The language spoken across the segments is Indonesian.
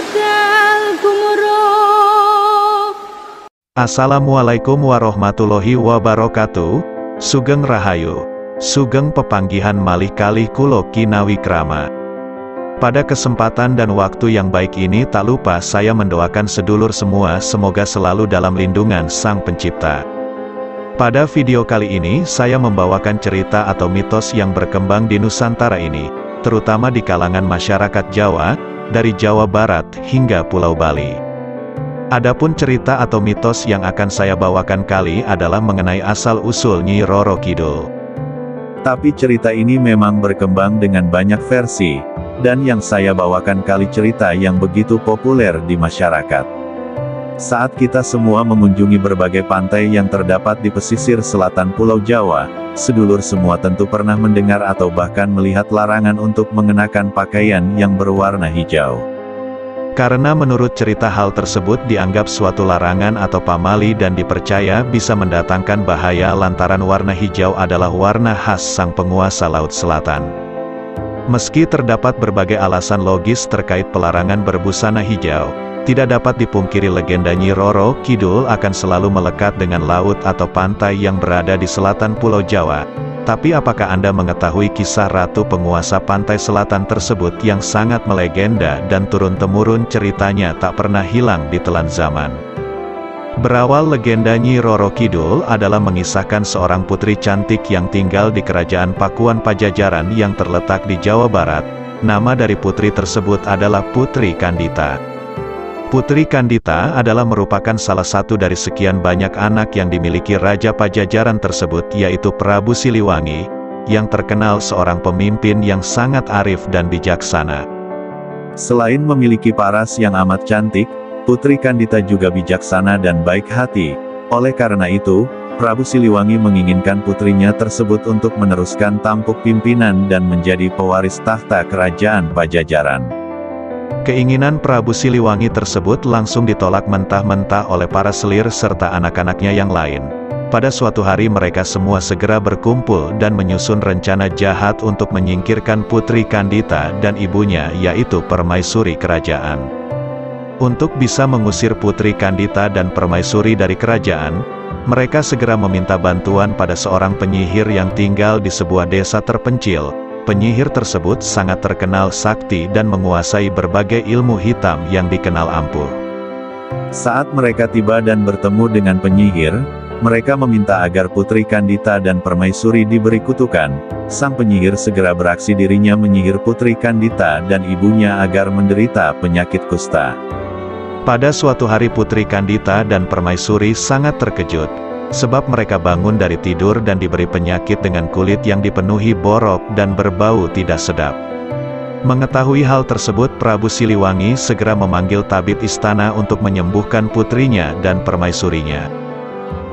budal gumuruh. Assalamualaikum warahmatullahi wabarakatuh. Sugeng Rahayu, Sugeng pepanggihan malih kalih kulo kinawi krama. Pada kesempatan dan waktu yang baik ini tak lupa saya mendoakan sedulur semua semoga selalu dalam lindungan Sang Pencipta. Pada video kali ini saya membawakan cerita atau mitos yang berkembang di Nusantara ini, terutama di kalangan masyarakat Jawa, dari Jawa Barat hingga Pulau Bali. Adapun cerita atau mitos yang akan saya bawakan kali adalah mengenai asal-usul Nyi Roro Kidul. Tapi cerita ini memang berkembang dengan banyak versi, dan yang saya bawakan kali cerita yang begitu populer di masyarakat. Saat kita semua mengunjungi berbagai pantai yang terdapat di pesisir selatan Pulau Jawa, sedulur semua tentu pernah mendengar atau bahkan melihat larangan untuk mengenakan pakaian yang berwarna hijau. Karena menurut cerita hal tersebut dianggap suatu larangan atau pamali dan dipercaya bisa mendatangkan bahaya lantaran warna hijau adalah warna khas sang penguasa Laut Selatan. Meski terdapat berbagai alasan logis terkait pelarangan berbusana hijau, tidak dapat dipungkiri legenda Nyi Roro Kidul akan selalu melekat dengan laut atau pantai yang berada di selatan Pulau Jawa. Tapi apakah Anda mengetahui kisah ratu penguasa pantai selatan tersebut yang sangat melegenda dan turun-temurun ceritanya tak pernah hilang di telan zaman? Berawal legenda Nyi Roro Kidul adalah mengisahkan seorang putri cantik yang tinggal di kerajaan Pakuan Pajajaran yang terletak di Jawa Barat. Nama dari putri tersebut adalah Putri Kandita. Putri Kandita adalah merupakan salah satu dari sekian banyak anak yang dimiliki Raja Pajajaran tersebut yaitu Prabu Siliwangi, yang terkenal seorang pemimpin yang sangat arif dan bijaksana. Selain memiliki paras yang amat cantik, Putri Kandita juga bijaksana dan baik hati. Oleh karena itu, Prabu Siliwangi menginginkan putrinya tersebut untuk meneruskan tampuk pimpinan dan menjadi pewaris tahta kerajaan Pajajaran. Keinginan Prabu Siliwangi tersebut langsung ditolak mentah-mentah oleh para selir serta anak-anaknya yang lain. Pada suatu hari mereka semua segera berkumpul dan menyusun rencana jahat untuk menyingkirkan Putri Kandita dan ibunya yaitu Permaisuri kerajaan. Untuk bisa mengusir Putri Kandita dan Permaisuri dari kerajaan, mereka segera meminta bantuan pada seorang penyihir yang tinggal di sebuah desa terpencil. Penyihir tersebut sangat terkenal sakti dan menguasai berbagai ilmu hitam yang dikenal ampuh. Saat mereka tiba dan bertemu dengan penyihir, mereka meminta agar Putri Kandita dan Permaisuri diberi kutukan. Sang penyihir segera beraksi dirinya menyihir Putri Kandita dan ibunya agar menderita penyakit kusta. Pada suatu hari Putri Kandita dan Permaisuri sangat terkejut, sebab mereka bangun dari tidur dan diberi penyakit dengan kulit yang dipenuhi borok dan berbau tidak sedap. Mengetahui hal tersebut Prabu Siliwangi segera memanggil tabib istana untuk menyembuhkan putrinya dan permaisurinya.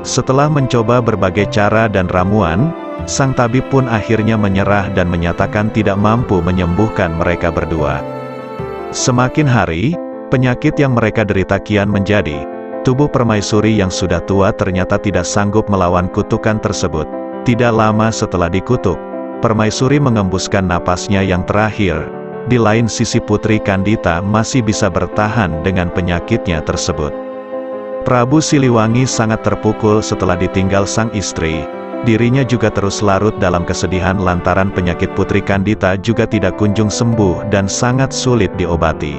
Setelah mencoba berbagai cara dan ramuan, sang tabib pun akhirnya menyerah dan menyatakan tidak mampu menyembuhkan mereka berdua. Semakin hari, penyakit yang mereka derita kian menjadi. Tubuh Permaisuri yang sudah tua ternyata tidak sanggup melawan kutukan tersebut. Tidak lama setelah dikutuk, Permaisuri mengembuskan napasnya yang terakhir. Di lain sisi Putri Kandita masih bisa bertahan dengan penyakitnya tersebut. Prabu Siliwangi sangat terpukul setelah ditinggal sang istri. Dirinya juga terus larut dalam kesedihan lantaran penyakit Putri Kandita juga tidak kunjung sembuh dan sangat sulit diobati.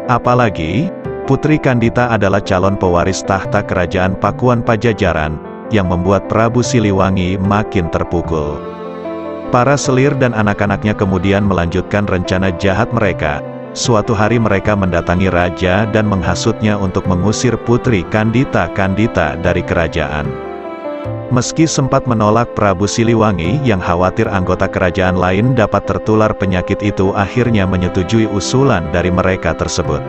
Apalagi, Putri Kandita adalah calon pewaris tahta kerajaan Pakuan Pajajaran, yang membuat Prabu Siliwangi makin terpukul. Para selir dan anak-anaknya kemudian melanjutkan rencana jahat mereka. Suatu hari mereka mendatangi raja dan menghasutnya untuk mengusir Putri Kandita dari kerajaan. Meski sempat menolak Prabu Siliwangi yang khawatir anggota kerajaan lain dapat tertular penyakit itu akhirnya menyetujui usulan dari mereka tersebut.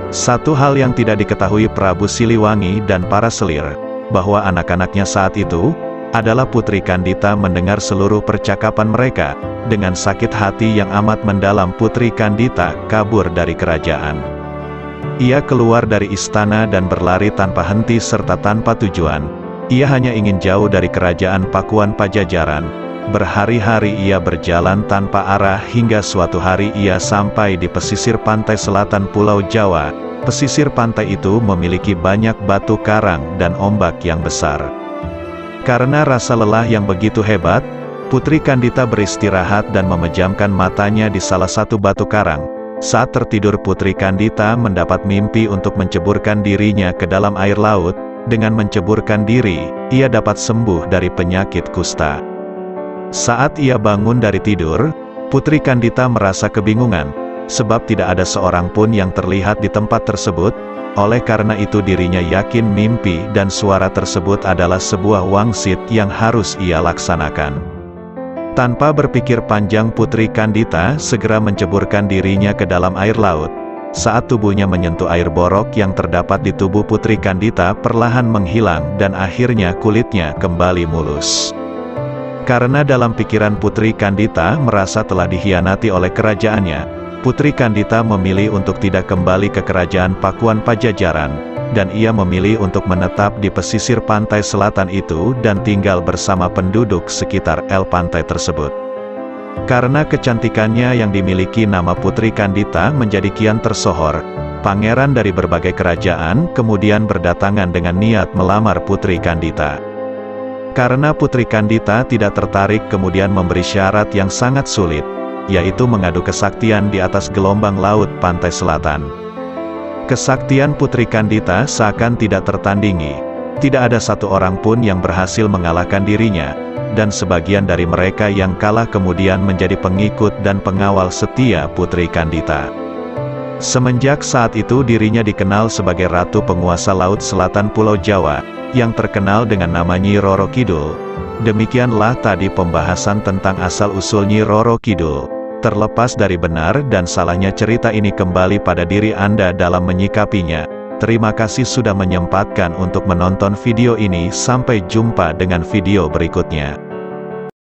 Satu hal yang tidak diketahui Prabu Siliwangi dan para selir, bahwa anak-anaknya saat itu, adalah Putri Kandita mendengar seluruh percakapan mereka. Dengan sakit hati yang amat mendalam Putri Kandita kabur dari kerajaan. Ia keluar dari istana dan berlari tanpa henti serta tanpa tujuan. Ia hanya ingin jauh dari kerajaan Pakuan Pajajaran. Berhari-hari ia berjalan tanpa arah hingga suatu hari ia sampai di pesisir pantai selatan Pulau Jawa. Pesisir pantai itu memiliki banyak batu karang dan ombak yang besar. Karena rasa lelah yang begitu hebat, Putri Kandita beristirahat dan memejamkan matanya di salah satu batu karang. Saat tertidur Putri Kandita mendapat mimpi untuk menceburkan dirinya ke dalam air laut. Dengan menceburkan diri, ia dapat sembuh dari penyakit kusta. Saat ia bangun dari tidur, Putri Kandita merasa kebingungan, sebab tidak ada seorang pun yang terlihat di tempat tersebut. Oleh karena itu dirinya yakin mimpi dan suara tersebut adalah sebuah wangsit yang harus ia laksanakan. Tanpa berpikir panjang Putri Kandita segera menceburkan dirinya ke dalam air laut. Saat tubuhnya menyentuh air borok yang terdapat di tubuh Putri Kandita perlahan menghilang dan akhirnya kulitnya kembali mulus. Karena dalam pikiran Putri Kandita merasa telah dikhianati oleh kerajaannya, Putri Kandita memilih untuk tidak kembali ke kerajaan Pakuan Pajajaran, dan ia memilih untuk menetap di pesisir pantai selatan itu dan tinggal bersama penduduk sekitar pantai tersebut. Karena kecantikannya yang dimiliki, nama Putri Kandita menjadi kian tersohor. Pangeran dari berbagai kerajaan kemudian berdatangan dengan niat melamar Putri Kandita. Karena Putri Kandita tidak tertarik kemudian memberi syarat yang sangat sulit, yaitu mengadu kesaktian di atas gelombang laut pantai selatan. Kesaktian Putri Kandita seakan tidak tertandingi. Tidak ada satu orang pun yang berhasil mengalahkan dirinya, dan sebagian dari mereka yang kalah kemudian menjadi pengikut dan pengawal setia Putri Kandita. Semenjak saat itu dirinya dikenal sebagai Ratu Penguasa Laut Selatan Pulau Jawa, yang terkenal dengan nama Nyi Roro Kidul. Demikianlah tadi pembahasan tentang asal-usul Nyi Roro Kidul. Terlepas dari benar dan salahnya cerita ini kembali pada diri Anda dalam menyikapinya. Terima kasih sudah menyempatkan untuk menonton video ini. Sampai jumpa dengan video berikutnya.